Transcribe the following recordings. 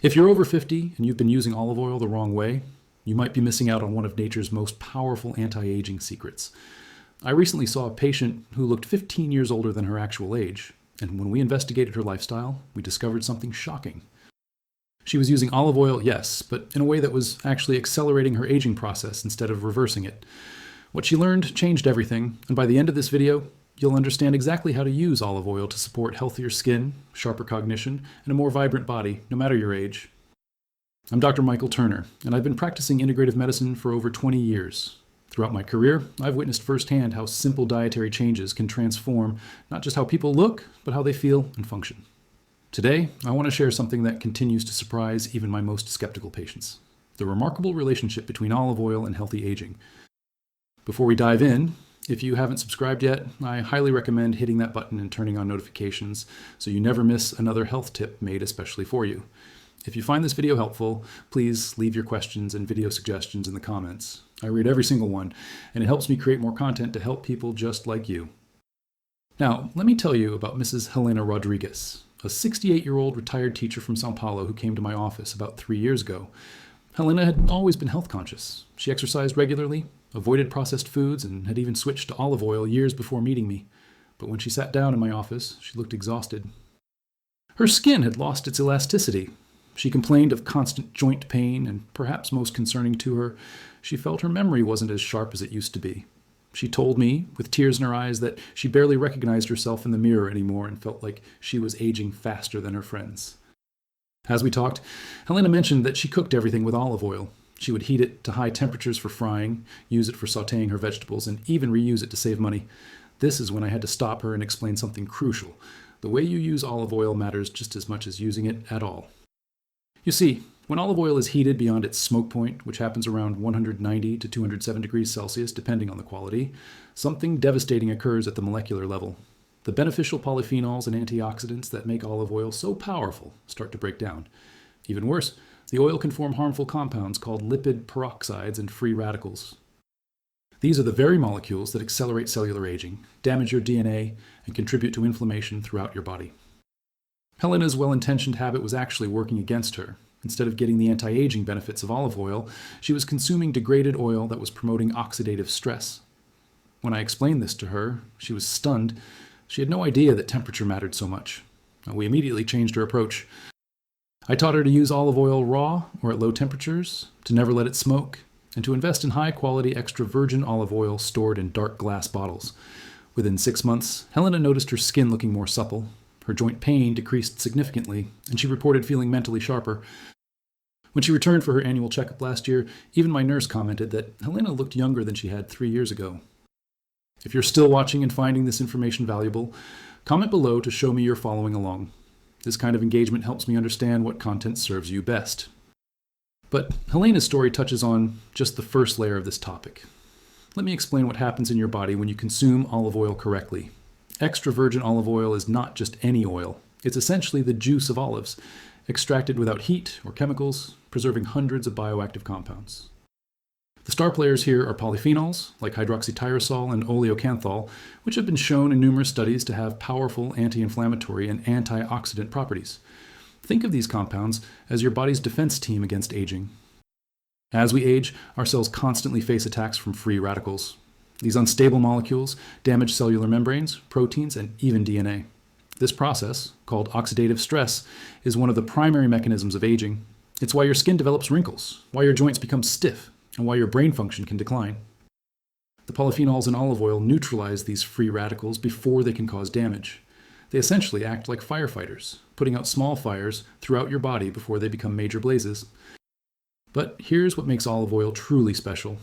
If you're over 50 and you've been using olive oil the wrong way, you might be missing out on one of nature's most powerful anti-aging secrets. I recently saw a patient who looked 15 years older than her actual age, and when we investigated her lifestyle, we discovered something shocking. She was using olive oil, yes, but in a way that was actually accelerating her aging process instead of reversing it. What she learned changed everything, and by the end of this video, you'll understand exactly how to use olive oil to support healthier skin, sharper cognition, and a more vibrant body, no matter your age. I'm Dr. Michael Turner, and I've been practicing integrative medicine for over 20 years. Throughout my career, I've witnessed firsthand how simple dietary changes can transform not just how people look, but how they feel and function. Today, I want to share something that continues to surprise even my most skeptical patients: the remarkable relationship between olive oil and healthy aging. Before we dive in, if you haven't subscribed yet, I highly recommend hitting that button and turning on notifications so you never miss another health tip made especially for you. If you find this video helpful, please leave your questions and video suggestions in the comments. I read every single one, and it helps me create more content to help people just like you. Now, let me tell you about Mrs. Helena Rodriguez, a 68-year-old retired teacher from Sao Paulo who came to my office about 3 years ago. Helena had always been health conscious. She exercised regularly, avoided processed foods, and had even switched to olive oil years before meeting me. But when she sat down in my office, she looked exhausted. Her skin had lost its elasticity. She complained of constant joint pain, and perhaps most concerning to her, she felt her memory wasn't as sharp as it used to be. She told me, with tears in her eyes, that she barely recognized herself in the mirror anymore and felt like she was aging faster than her friends. As we talked, Helena mentioned that she cooked everything with olive oil. She would heat it to high temperatures for frying, use it for sautéing her vegetables, and even reuse it to save money. This is when I had to stop her and explain something crucial. The way you use olive oil matters just as much as using it at all. You see, when olive oil is heated beyond its smoke point, which happens around 190 to 207 degrees Celsius depending on the quality, something devastating occurs at the molecular level. The beneficial polyphenols and antioxidants that make olive oil so powerful start to break down. Even worse, the oil can form harmful compounds called lipid peroxides and free radicals. These are the very molecules that accelerate cellular aging, damage your DNA, and contribute to inflammation throughout your body. Helena's well-intentioned habit was actually working against her. Instead of getting the anti-aging benefits of olive oil, she was consuming degraded oil that was promoting oxidative stress. When I explained this to her, she was stunned. She had no idea that temperature mattered so much. We immediately changed her approach. I taught her to use olive oil raw or at low temperatures, to never let it smoke, and to invest in high-quality extra virgin olive oil stored in dark glass bottles. Within 6 months, Helena noticed her skin looking more supple. Her joint pain decreased significantly, and she reported feeling mentally sharper. When she returned for her annual checkup last year, even my nurse commented that Helena looked younger than she had 3 years ago. If you're still watching and finding this information valuable, comment below to show me you're following along. This kind of engagement helps me understand what content serves you best. But Helena's story touches on just the first layer of this topic. Let me explain what happens in your body when you consume olive oil correctly. Extra virgin olive oil is not just any oil. It's essentially the juice of olives, extracted without heat or chemicals, preserving hundreds of bioactive compounds. The star players here are polyphenols, like hydroxytyrosol and oleocanthal, which have been shown in numerous studies to have powerful anti-inflammatory and antioxidant properties. Think of these compounds as your body's defense team against aging. As we age, our cells constantly face attacks from free radicals. These unstable molecules damage cellular membranes, proteins, and even DNA. This process, called oxidative stress, is one of the primary mechanisms of aging. It's why your skin develops wrinkles, why your joints become stiff, and why your brain function can decline. The polyphenols in olive oil neutralize these free radicals before they can cause damage. They essentially act like firefighters, putting out small fires throughout your body before they become major blazes. But here's what makes olive oil truly special.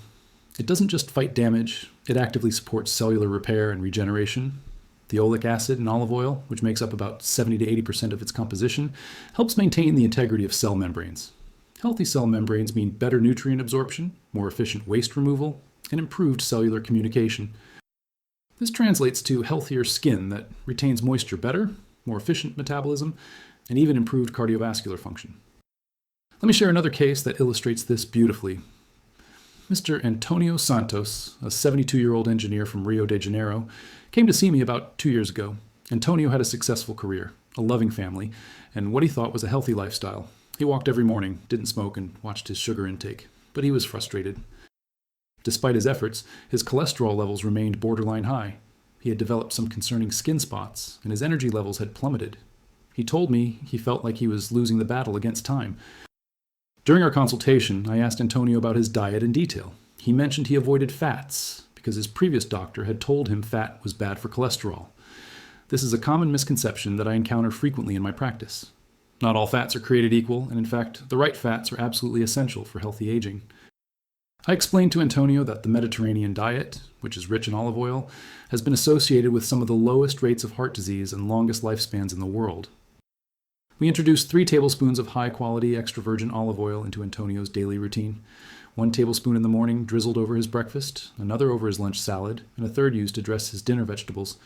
It doesn't just fight damage, it actively supports cellular repair and regeneration. The oleic acid in olive oil, which makes up about 70 to 80% of its composition, helps maintain the integrity of cell membranes. Healthy cell membranes mean better nutrient absorption, more efficient waste removal, and improved cellular communication. This translates to healthier skin that retains moisture better, more efficient metabolism, and even improved cardiovascular function. Let me share another case that illustrates this beautifully. Mr. Antonio Santos, a 72-year-old engineer from Rio de Janeiro, came to see me about 2 years ago. Antonio had a successful career, a loving family, and what he thought was a healthy lifestyle. He walked every morning, didn't smoke, and watched his sugar intake, but he was frustrated. Despite his efforts, his cholesterol levels remained borderline high. He had developed some concerning skin spots, and his energy levels had plummeted. He told me he felt like he was losing the battle against time. During our consultation, I asked Antonio about his diet in detail. He mentioned he avoided fats because his previous doctor had told him fat was bad for cholesterol. This is a common misconception that I encounter frequently in my practice. Not all fats are created equal, and in fact, the right fats are absolutely essential for healthy aging. I explained to Antonio that the Mediterranean diet, which is rich in olive oil, has been associated with some of the lowest rates of heart disease and longest lifespans in the world. We introduced 3 tablespoons of high-quality extra virgin olive oil into Antonio's daily routine. 1 tablespoon in the morning drizzled over his breakfast, another over his lunch salad, and a third used to dress his dinner vegetables.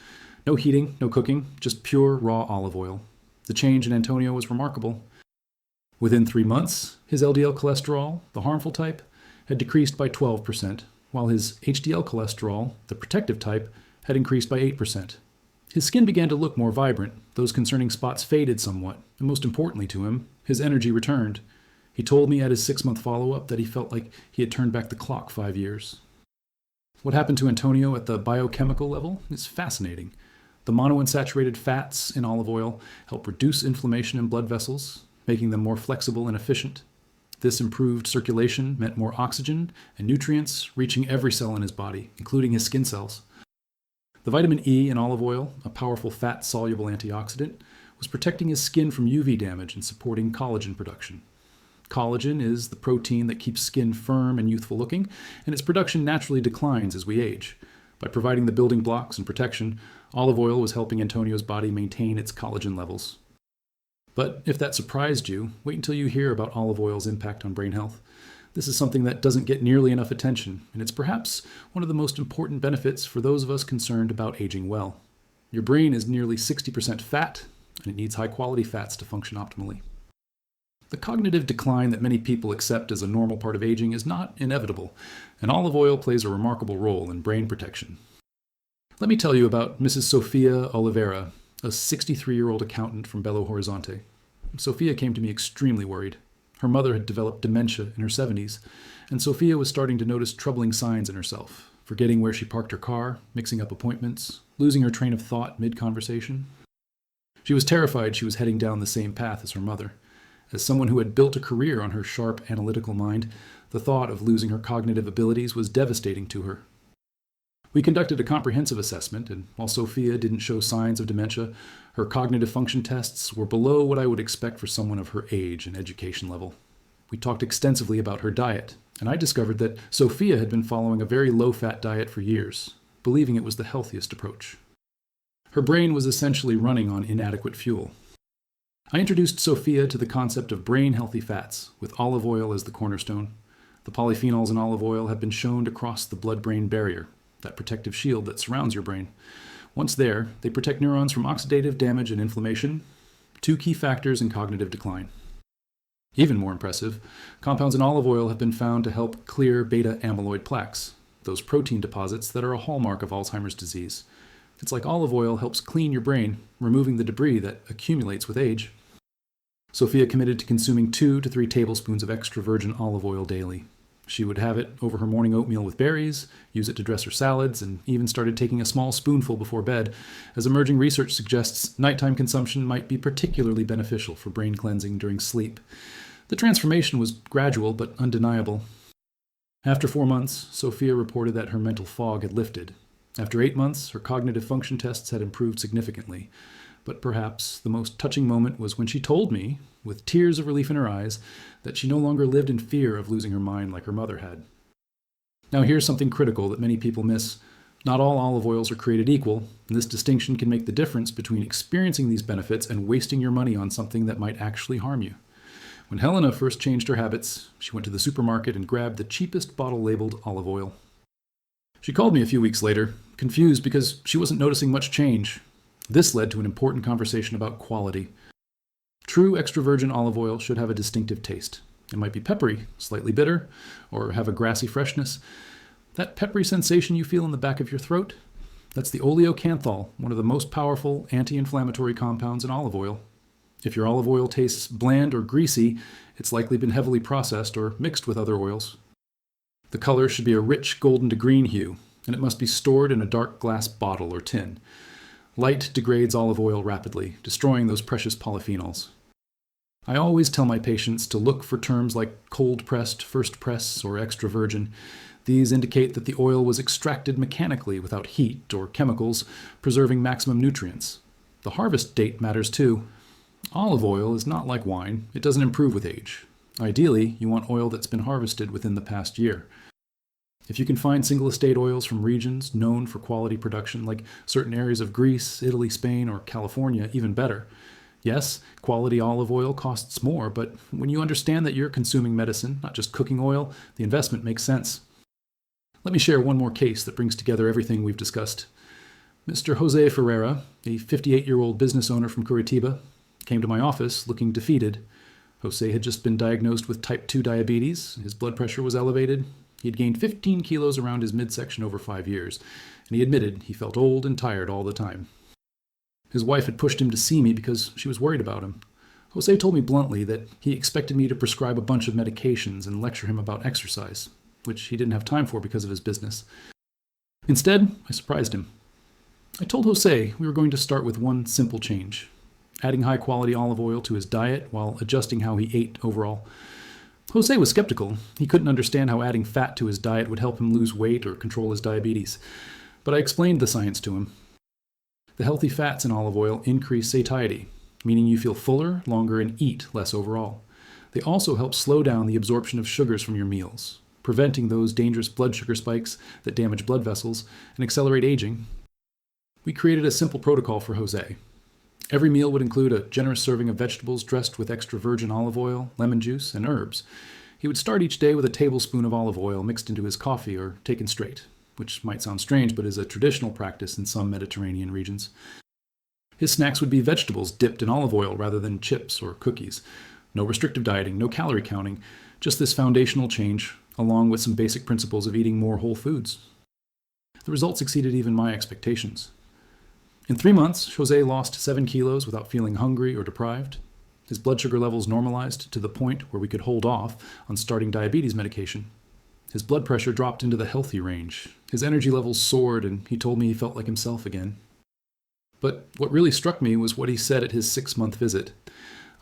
No heating, no cooking, just pure raw olive oil. The change in Antonio was remarkable. Within 3 months, his LDL cholesterol, the harmful type, had decreased by 12%, while his HDL cholesterol, the protective type, had increased by 8%. His skin began to look more vibrant, those concerning spots faded somewhat, and most importantly to him, his energy returned. He told me at his 6-month follow-up that he felt like he had turned back the clock 5 years. What happened to Antonio at the biochemical level is fascinating. The monounsaturated fats in olive oil help reduce inflammation in blood vessels, making them more flexible and efficient. This improved circulation meant more oxygen and nutrients reaching every cell in his body, including his skin cells. The vitamin E in olive oil, a powerful fat-soluble antioxidant, was protecting his skin from UV damage and supporting collagen production. Collagen is the protein that keeps skin firm and youthful looking, and its production naturally declines as we age. By providing the building blocks and protection, olive oil was helping Antonio's body maintain its collagen levels. But if that surprised you, wait until you hear about olive oil's impact on brain health. This is something that doesn't get nearly enough attention, and it's perhaps one of the most important benefits for those of us concerned about aging well. Your brain is nearly 60% fat, and it needs high-quality fats to function optimally. The cognitive decline that many people accept as a normal part of aging is not inevitable, and olive oil plays a remarkable role in brain protection. Let me tell you about Mrs. Sofia Oliveira, a 63-year-old accountant from Belo Horizonte. Sofia came to me extremely worried. Her mother had developed dementia in her 70s, and Sofia was starting to notice troubling signs in herself, forgetting where she parked her car, mixing up appointments, losing her train of thought mid-conversation. She was terrified she was heading down the same path as her mother. As someone who had built a career on her sharp, analytical mind, the thought of losing her cognitive abilities was devastating to her. We conducted a comprehensive assessment, and while Sofia didn't show signs of dementia, her cognitive function tests were below what I would expect for someone of her age and education level. We talked extensively about her diet, and I discovered that Sofia had been following a very low-fat diet for years, believing it was the healthiest approach. Her brain was essentially running on inadequate fuel. I introduced Sofia to the concept of brain-healthy fats, with olive oil as the cornerstone. The polyphenols in olive oil have been shown to cross the blood-brain barrier, that protective shield that surrounds your brain. Once there, they protect neurons from oxidative damage and inflammation, 2 key factors in cognitive decline. Even more impressive, compounds in olive oil have been found to help clear beta amyloid plaques, those protein deposits that are a hallmark of Alzheimer's disease. It's like olive oil helps clean your brain, removing the debris that accumulates with age. Sofia committed to consuming 2 to 3 tablespoons of extra virgin olive oil daily. She would have it over her morning oatmeal with berries, use it to dress her salads, and even started taking a small spoonful before bed, as emerging research suggests nighttime consumption might be particularly beneficial for brain cleansing during sleep. The transformation was gradual but undeniable. After 4 months, Sofia reported that her mental fog had lifted. After 8 months, her cognitive function tests had improved significantly. But perhaps the most touching moment was when she told me, with tears of relief in her eyes, that she no longer lived in fear of losing her mind like her mother had. Now here's something critical that many people miss. Not all olive oils are created equal, and this distinction can make the difference between experiencing these benefits and wasting your money on something that might actually harm you. When Helena first changed her habits, she went to the supermarket and grabbed the cheapest bottle-labeled olive oil. She called me a few weeks later, confused because she wasn't noticing much change. This led to an important conversation about quality. True extra virgin olive oil should have a distinctive taste. It might be peppery, slightly bitter, or have a grassy freshness. That peppery sensation you feel in the back of your throat, that's the oleocanthal, one of the most powerful anti-inflammatory compounds in olive oil. If your olive oil tastes bland or greasy, it's likely been heavily processed or mixed with other oils. The color should be a rich golden to green hue, and it must be stored in a dark glass bottle or tin. Light degrades olive oil rapidly, destroying those precious polyphenols. I always tell my patients to look for terms like cold-pressed, first press, or extra virgin. These indicate that the oil was extracted mechanically without heat or chemicals, preserving maximum nutrients. The harvest date matters too. Olive oil is not like wine. It doesn't improve with age. Ideally, you want oil that's been harvested within the past year. If you can find single estate oils from regions known for quality production, like certain areas of Greece, Italy, Spain, or California, even better. Yes, quality olive oil costs more, but when you understand that you're consuming medicine, not just cooking oil, the investment makes sense. Let me share one more case that brings together everything we've discussed. Mr. Jose Ferreira, a 58-year-old business owner from Curitiba, came to my office looking defeated. Jose had just been diagnosed with type 2 diabetes, his blood pressure was elevated, he had gained 15 kilos around his midsection over 5 years, and he admitted he felt old and tired all the time. His wife had pushed him to see me because she was worried about him. Jose told me bluntly that he expected me to prescribe a bunch of medications and lecture him about exercise, which he didn't have time for because of his business. Instead, I surprised him. I told Jose we were going to start with one simple change, adding high-quality olive oil to his diet while adjusting how he ate overall. Jose was skeptical. He couldn't understand how adding fat to his diet would help him lose weight or control his diabetes. But I explained the science to him. The healthy fats in olive oil increase satiety, meaning you feel fuller, longer, and eat less overall. They also help slow down the absorption of sugars from your meals, preventing those dangerous blood sugar spikes that damage blood vessels and accelerate aging. We created a simple protocol for Jose. Every meal would include a generous serving of vegetables dressed with extra virgin olive oil, lemon juice, and herbs. He would start each day with a tablespoon of olive oil mixed into his coffee or taken straight, which might sound strange but is a traditional practice in some Mediterranean regions. His snacks would be vegetables dipped in olive oil rather than chips or cookies. No restrictive dieting, no calorie counting, just this foundational change, along with some basic principles of eating more whole foods. The results exceeded even my expectations. In 3 months, Jose lost 7 kilos without feeling hungry or deprived. His blood sugar levels normalized to the point where we could hold off on starting diabetes medication. His blood pressure dropped into the healthy range. His energy levels soared, and he told me he felt like himself again. But what really struck me was what he said at his 6-month visit.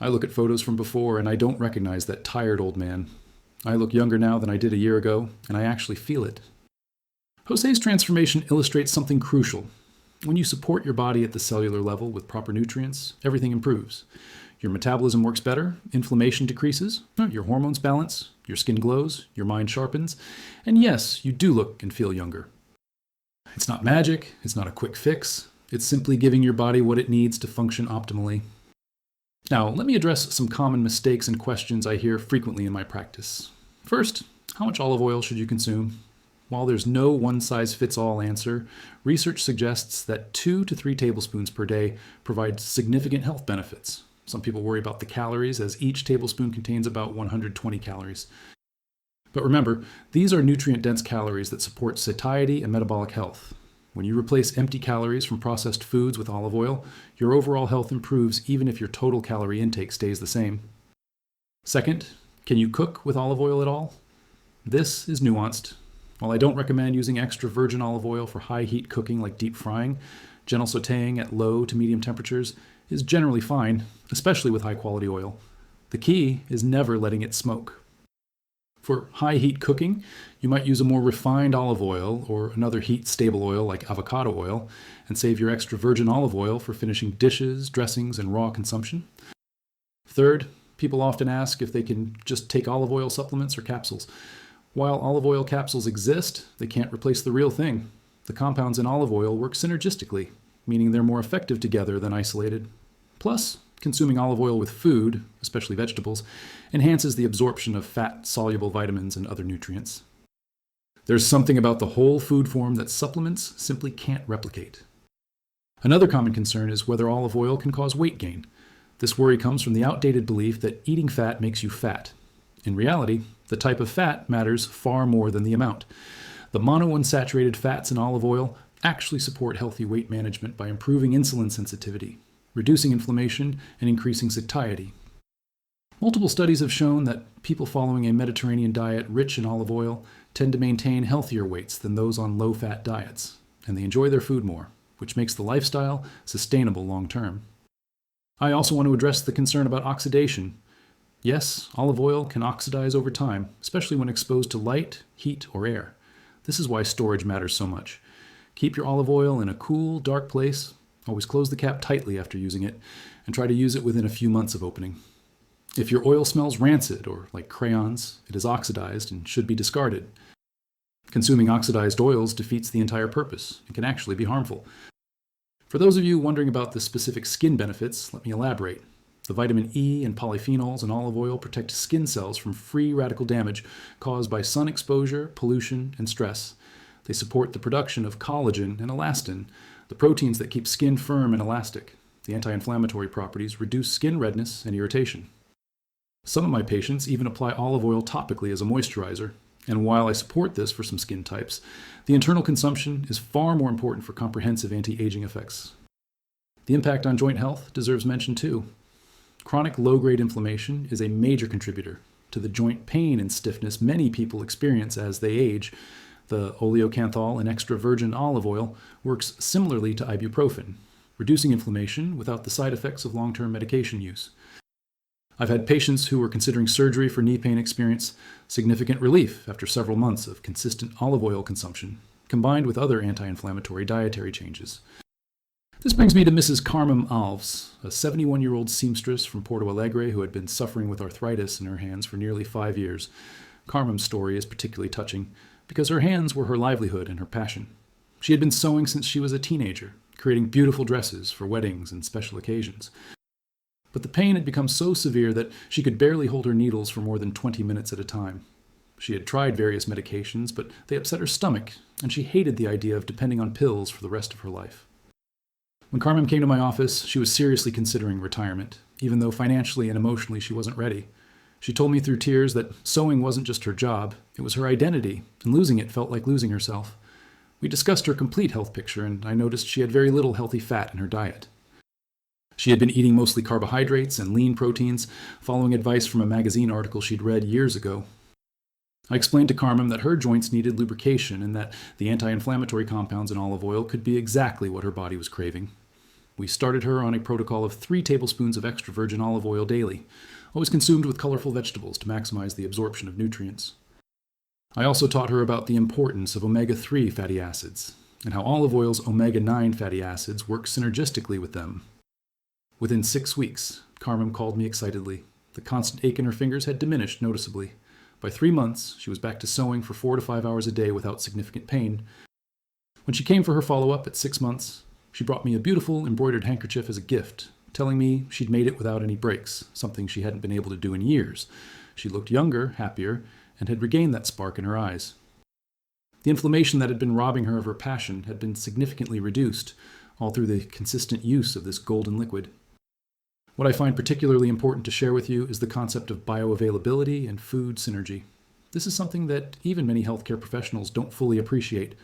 I look at photos from before, and I don't recognize that tired old man. I look younger now than I did a year ago, and I actually feel it. Jose's transformation illustrates something crucial. When you support your body at the cellular level with proper nutrients, everything improves. Your metabolism works better, inflammation decreases, your hormones balance, your skin glows, your mind sharpens, and yes, you do look and feel younger. It's not magic, it's not a quick fix, it's simply giving your body what it needs to function optimally. Now, let me address some common mistakes and questions I hear frequently in my practice. First, how much olive oil should you consume? While there's no one-size-fits-all answer, research suggests that 2 to 3 tablespoons per day provide significant health benefits. Some people worry about the calories, as each tablespoon contains about 120 calories. But remember, these are nutrient-dense calories that support satiety and metabolic health. When you replace empty calories from processed foods with olive oil, your overall health improves even if your total calorie intake stays the same. Second, can you cook with olive oil at all? This is nuanced. While I don't recommend using extra virgin olive oil for high heat cooking like deep frying, gentle sautéing at low to medium temperatures is generally fine, especially with high quality oil. The key is never letting it smoke. For high heat cooking, you might use a more refined olive oil or another heat stable oil like avocado oil, and save your extra virgin olive oil for finishing dishes, dressings, and raw consumption. Third, people often ask if they can just take olive oil supplements or capsules. While olive oil capsules exist, they can't replace the real thing. The compounds in olive oil work synergistically, meaning they're more effective together than isolated. Plus, consuming olive oil with food, especially vegetables, enhances the absorption of fat-soluble vitamins and other nutrients. There's something about the whole food form that supplements simply can't replicate. Another common concern is whether olive oil can cause weight gain. This worry comes from the outdated belief that eating fat makes you fat. In reality, the type of fat matters far more than the amount. The monounsaturated fats in olive oil actually support healthy weight management by improving insulin sensitivity. reducing inflammation and increasing satiety. Multiple studies have shown that people following a Mediterranean diet rich in olive oil tend to maintain healthier weights than those on low-fat diets, and they enjoy their food more, which makes the lifestyle sustainable long term. I also want to address the concern about oxidation. Yes, olive oil can oxidize over time, especially when exposed to light, heat, or air. This is why storage matters so much. Keep your olive oil in a cool, dark place. Always close the cap tightly after using it, and try to use it within a few months of opening. If your oil smells rancid or like crayons, it is oxidized and should be discarded. Consuming oxidized oils defeats the entire purpose. It can actually be harmful. For those of you wondering about the specific skin benefits, let me elaborate. The vitamin E and polyphenols in olive oil protect skin cells from free radical damage caused by sun exposure, pollution, and stress. They support the production of collagen and elastin, the proteins that keep skin firm and elastic. The anti-inflammatory properties reduce skin redness and irritation. Some of my patients even apply olive oil topically as a moisturizer, and while I support this for some skin types, the internal consumption is far more important for comprehensive anti-aging effects. The impact on joint health deserves mention too. Chronic low-grade inflammation is a major contributor to the joint pain and stiffness many people experience as they age. The oleocanthal and extra virgin olive oil works similarly to ibuprofen, reducing inflammation without the side effects of long-term medication use. I've had patients who were considering surgery for knee pain experience significant relief after several months of consistent olive oil consumption, combined with other anti-inflammatory dietary changes. This brings me to Mrs. Carmen Alves, a 71-year-old seamstress from Porto Alegre who had been suffering with arthritis in her hands for nearly 5 years. Carmen's story is particularly touching because her hands were her livelihood and her passion. She had been sewing since she was a teenager, creating beautiful dresses for weddings and special occasions. But the pain had become so severe that she could barely hold her needles for more than 20 minutes at a time. She had tried various medications, but they upset her stomach, and she hated the idea of depending on pills for the rest of her life. When Carmen came to my office, she was seriously considering retirement, even though financially and emotionally she wasn't ready. She told me through tears that sewing wasn't just her job, it was her identity, and losing it felt like losing herself. We discussed her complete health picture, and I noticed she had very little healthy fat in her diet. She had been eating mostly carbohydrates and lean proteins, following advice from a magazine article she'd read years ago. I explained to Carmen that her joints needed lubrication and that the anti-inflammatory compounds in olive oil could be exactly what her body was craving. We started her on a protocol of 3 tablespoons of extra virgin olive oil daily, always consumed with colorful vegetables to maximize the absorption of nutrients. I also taught her about the importance of omega-3 fatty acids and how olive oil's omega-9 fatty acids work synergistically with them. Within 6 weeks, Carmen called me excitedly. The constant ache in her fingers had diminished noticeably. By 3 months, she was back to sewing for 4 to 5 hours a day without significant pain. When she came for her follow-up at 6 months, she brought me a beautiful embroidered handkerchief as a gift, telling me she'd made it without any breaks, something she hadn't been able to do in years. She looked younger, happier, and had regained that spark in her eyes. The inflammation that had been robbing her of her passion had been significantly reduced, all through the consistent use of this golden liquid. What I find particularly important to share with you is the concept of bioavailability and food synergy. This is something that even many healthcare professionals don't fully appreciate.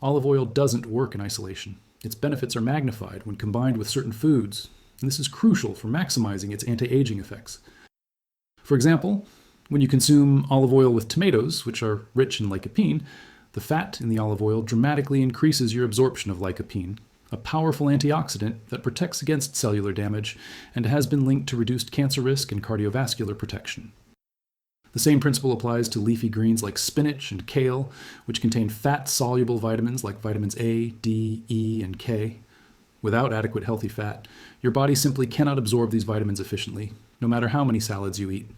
Olive oil doesn't work in isolation. Its benefits are magnified when combined with certain foods, and this is crucial for maximizing its anti-aging effects. For example, when you consume olive oil with tomatoes, which are rich in lycopene, the fat in the olive oil dramatically increases your absorption of lycopene, a powerful antioxidant that protects against cellular damage and has been linked to reduced cancer risk and cardiovascular protection. The same principle applies to leafy greens like spinach and kale, which contain fat-soluble vitamins like vitamins A, D, E, and K. Without adequate healthy fat, your body simply cannot absorb these vitamins efficiently, no matter how many salads you eat.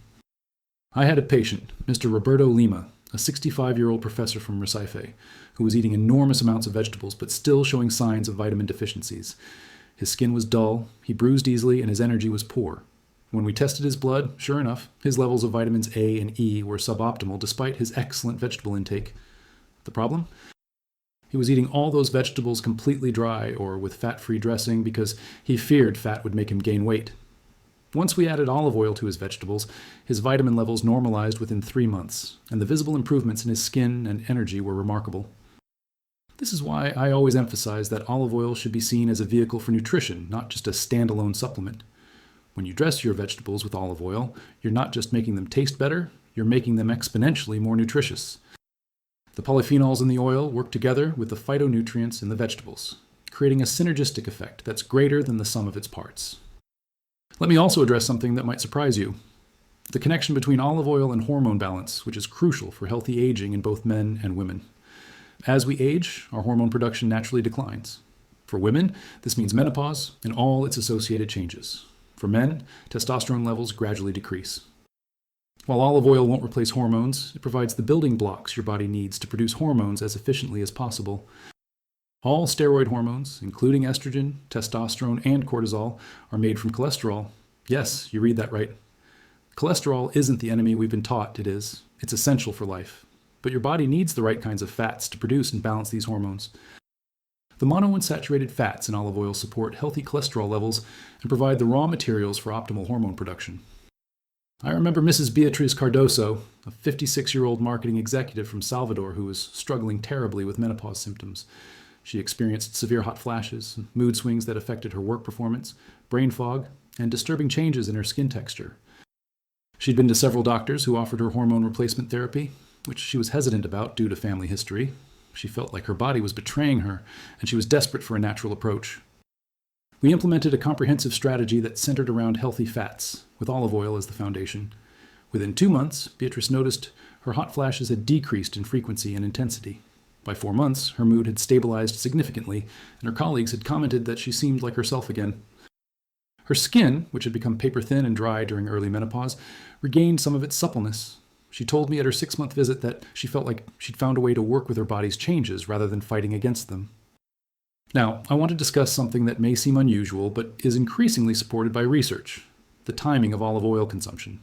I had a patient, Mr. Roberto Lima, a 65-year-old professor from Recife, who was eating enormous amounts of vegetables but still showing signs of vitamin deficiencies. His skin was dull, he bruised easily, and his energy was poor. When we tested his blood, sure enough, his levels of vitamins A and E were suboptimal despite his excellent vegetable intake. The problem? He was eating all those vegetables completely dry or with fat-free dressing because he feared fat would make him gain weight. Once we added olive oil to his vegetables, his vitamin levels normalized within 3 months, and the visible improvements in his skin and energy were remarkable. This is why I always emphasize that olive oil should be seen as a vehicle for nutrition, not just a standalone supplement. When you dress your vegetables with olive oil, you're not just making them taste better, you're making them exponentially more nutritious. The polyphenols in the oil work together with the phytonutrients in the vegetables, creating a synergistic effect that's greater than the sum of its parts. Let me also address something that might surprise you: the connection between olive oil and hormone balance, which is crucial for healthy aging in both men and women. As we age, our hormone production naturally declines. For women, this means menopause and all its associated changes. For men, testosterone levels gradually decrease. While olive oil won't replace hormones, it provides the building blocks your body needs to produce hormones as efficiently as possible. All steroid hormones, including estrogen, testosterone, and cortisol, are made from cholesterol. Yes, you read that right. Cholesterol isn't the enemy we've been taught it is. It's essential for life. But your body needs the right kinds of fats to produce and balance these hormones. The monounsaturated fats in olive oil support healthy cholesterol levels and provide the raw materials for optimal hormone production. I remember Mrs. Beatriz Cardoso, a 56-year-old marketing executive from Salvador who was struggling terribly with menopause symptoms. She experienced severe hot flashes, mood swings that affected her work performance, brain fog, and disturbing changes in her skin texture. She'd been to several doctors who offered her hormone replacement therapy, which she was hesitant about due to family history. She felt like her body was betraying her, and she was desperate for a natural approach. We implemented a comprehensive strategy that centered around healthy fats, with olive oil as the foundation. Within 2 months, Beatrice noticed her hot flashes had decreased in frequency and intensity. By 4 months, her mood had stabilized significantly, and her colleagues had commented that she seemed like herself again. Her skin, which had become paper-thin and dry during early menopause, regained some of its suppleness. She told me at her 6-month visit that she felt like she'd found a way to work with her body's changes rather than fighting against them. Now, I want to discuss something that may seem unusual, but is increasingly supported by research: the timing of olive oil consumption.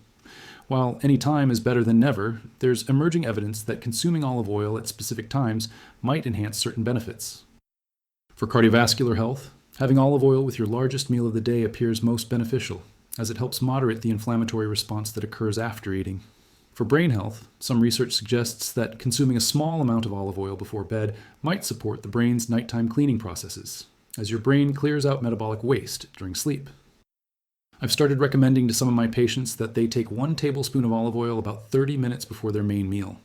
While any time is better than never, there's emerging evidence that consuming olive oil at specific times might enhance certain benefits. For cardiovascular health, having olive oil with your largest meal of the day appears most beneficial, as it helps moderate the inflammatory response that occurs after eating. For brain health, some research suggests that consuming a small amount of olive oil before bed might support the brain's nighttime cleaning processes, as your brain clears out metabolic waste during sleep. I've started recommending to some of my patients that they take 1 tablespoon of olive oil about 30 minutes before their main meal.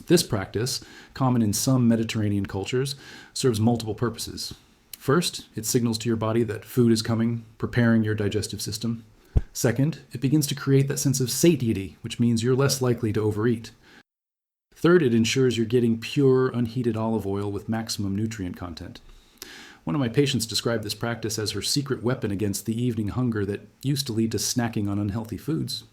This practice, common in some Mediterranean cultures, serves multiple purposes. First, it signals to your body that food is coming, preparing your digestive system. Second, it begins to create that sense of satiety, which means you're less likely to overeat. Third, it ensures you're getting pure, unheated olive oil with maximum nutrient content. One of my patients described this practice as her secret weapon against the evening hunger that used to lead to snacking on unhealthy foods.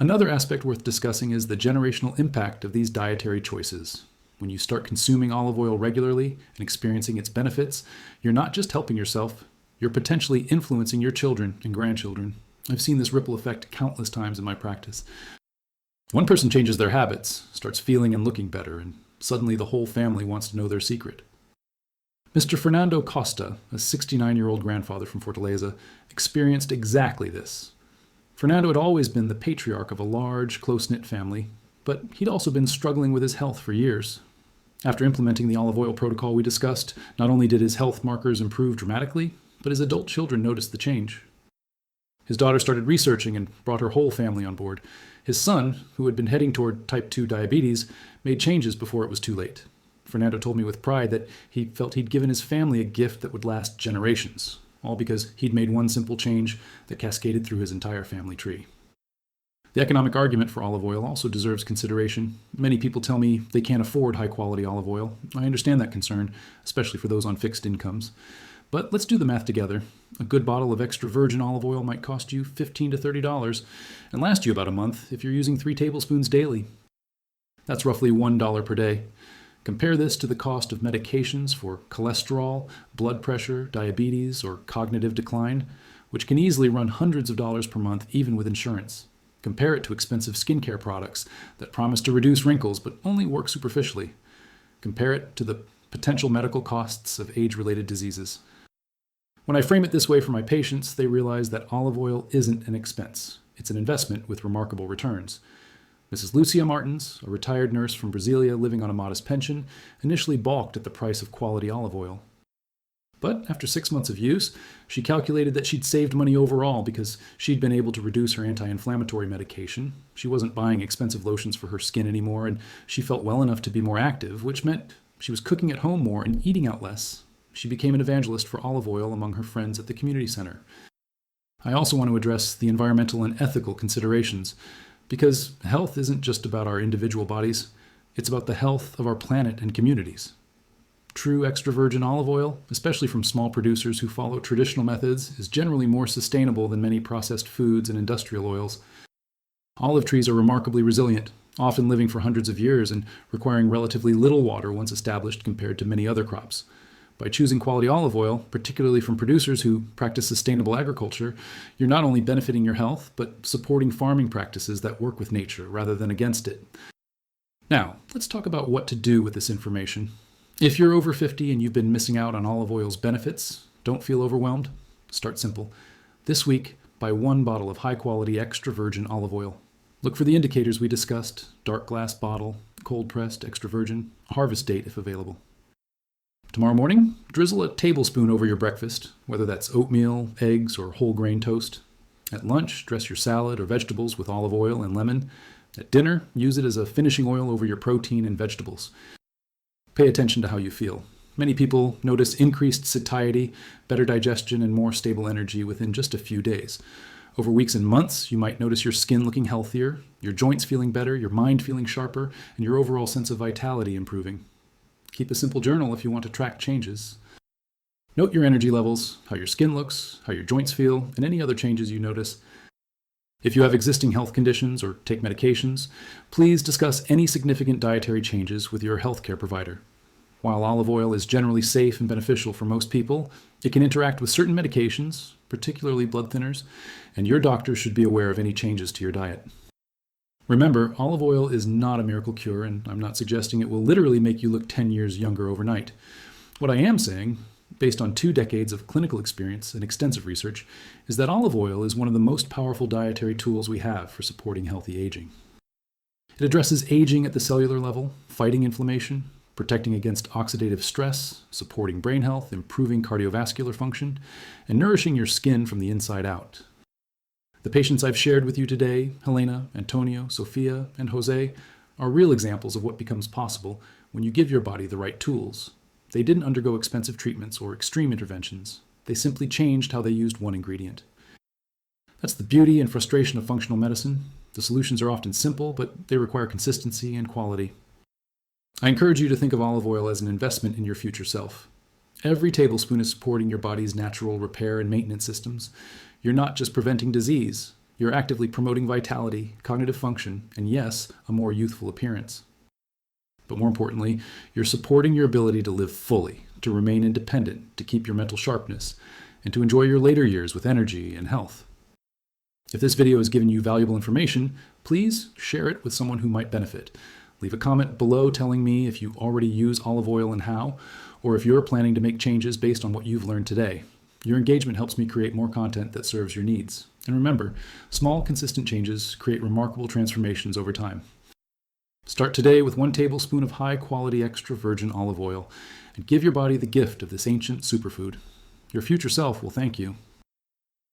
Another aspect worth discussing is the generational impact of these dietary choices. When you start consuming olive oil regularly and experiencing its benefits, you're not just helping yourself, you're potentially influencing your children and grandchildren. I've seen this ripple effect countless times in my practice. One person changes their habits, starts feeling and looking better, and suddenly the whole family wants to know their secret. Mr. Fernando Costa, a 69-year-old grandfather from Fortaleza, experienced exactly this. Fernando had always been the patriarch of a large, close-knit family, but he'd also been struggling with his health for years. After implementing the olive oil protocol we discussed, not only did his health markers improve dramatically, but his adult children noticed the change. His daughter started researching and brought her whole family on board. His son, who had been heading toward type 2 diabetes, made changes before it was too late. Fernando told me with pride that he felt he'd given his family a gift that would last generations, all because he'd made one simple change that cascaded through his entire family tree. The economic argument for olive oil also deserves consideration. Many people tell me they can't afford high-quality olive oil. I understand that concern, especially for those on fixed incomes. But let's do the math together. A good bottle of extra virgin olive oil might cost you $15 to $30 and last you about a month if you're using 3 tablespoons daily. That's roughly $1 per day. Compare this to the cost of medications for cholesterol, blood pressure, diabetes, or cognitive decline, which can easily run hundreds of dollars per month even with insurance. Compare it to expensive skincare products that promise to reduce wrinkles but only work superficially. Compare it to the potential medical costs of age-related diseases. When I frame it this way for my patients, they realize that olive oil isn't an expense. It's an investment with remarkable returns. Mrs. Lucia Martins, a retired nurse from Brasilia living on a modest pension, initially balked at the price of quality olive oil. But after 6 months of use, she calculated that she'd saved money overall because she'd been able to reduce her anti-inflammatory medication. She wasn't buying expensive lotions for her skin anymore, and she felt well enough to be more active, which meant she was cooking at home more and eating out less. She became an evangelist for olive oil among her friends at the community center. I also want to address the environmental and ethical considerations, because health isn't just about our individual bodies, it's about the health of our planet and communities. True extra virgin olive oil, especially from small producers who follow traditional methods, is generally more sustainable than many processed foods and industrial oils. Olive trees are remarkably resilient, often living for hundreds of years and requiring relatively little water once established compared to many other crops. By choosing quality olive oil, particularly from producers who practice sustainable agriculture, you're not only benefiting your health, but supporting farming practices that work with nature rather than against it. Now, let's talk about what to do with this information. If you're over 50 and you've been missing out on olive oil's benefits, don't feel overwhelmed. Start simple. This week, buy 1 bottle of high-quality extra virgin olive oil. Look for the indicators we discussed: dark glass bottle, cold-pressed, extra virgin, harvest date if available. Tomorrow morning, drizzle a tablespoon over your breakfast, whether that's oatmeal, eggs, or whole grain toast. At lunch, dress your salad or vegetables with olive oil and lemon. At dinner, use it as a finishing oil over your protein and vegetables. Pay attention to how you feel. Many people notice increased satiety, better digestion, and more stable energy within just a few days. Over weeks and months, you might notice your skin looking healthier, your joints feeling better, your mind feeling sharper, and your overall sense of vitality improving. Keep a simple journal if you want to track changes. Note your energy levels, how your skin looks, how your joints feel, and any other changes you notice. If you have existing health conditions or take medications, please discuss any significant dietary changes with your healthcare provider. While olive oil is generally safe and beneficial for most people, it can interact with certain medications, particularly blood thinners, and your doctor should be aware of any changes to your diet. Remember, olive oil is not a miracle cure, and I'm not suggesting it will literally make you look 10 years younger overnight. What I am saying, based on 2 decades of clinical experience and extensive research, is that olive oil is one of the most powerful dietary tools we have for supporting healthy aging. It addresses aging at the cellular level, fighting inflammation, protecting against oxidative stress, supporting brain health, improving cardiovascular function, and nourishing your skin from the inside out. The patients I've shared with you today, Helena, Antonio, Sophia, and Jose, are real examples of what becomes possible when you give your body the right tools. They didn't undergo expensive treatments or extreme interventions. They simply changed how they used one ingredient. That's the beauty and frustration of functional medicine. The solutions are often simple, but they require consistency and quality. I encourage you to think of olive oil as an investment in your future self. Every tablespoon is supporting your body's natural repair and maintenance systems. You're not just preventing disease. You're actively promoting vitality, cognitive function, and yes, a more youthful appearance. But more importantly, you're supporting your ability to live fully, to remain independent, to keep your mental sharpness, and to enjoy your later years with energy and health. If this video has given you valuable information, please share it with someone who might benefit. Leave a comment below telling me if you already use olive oil and how, or if you're planning to make changes based on what you've learned today. Your engagement helps me create more content that serves your needs. And remember, small, consistent changes create remarkable transformations over time. Start today with 1 tablespoon of high-quality extra virgin olive oil and give your body the gift of this ancient superfood. Your future self will thank you.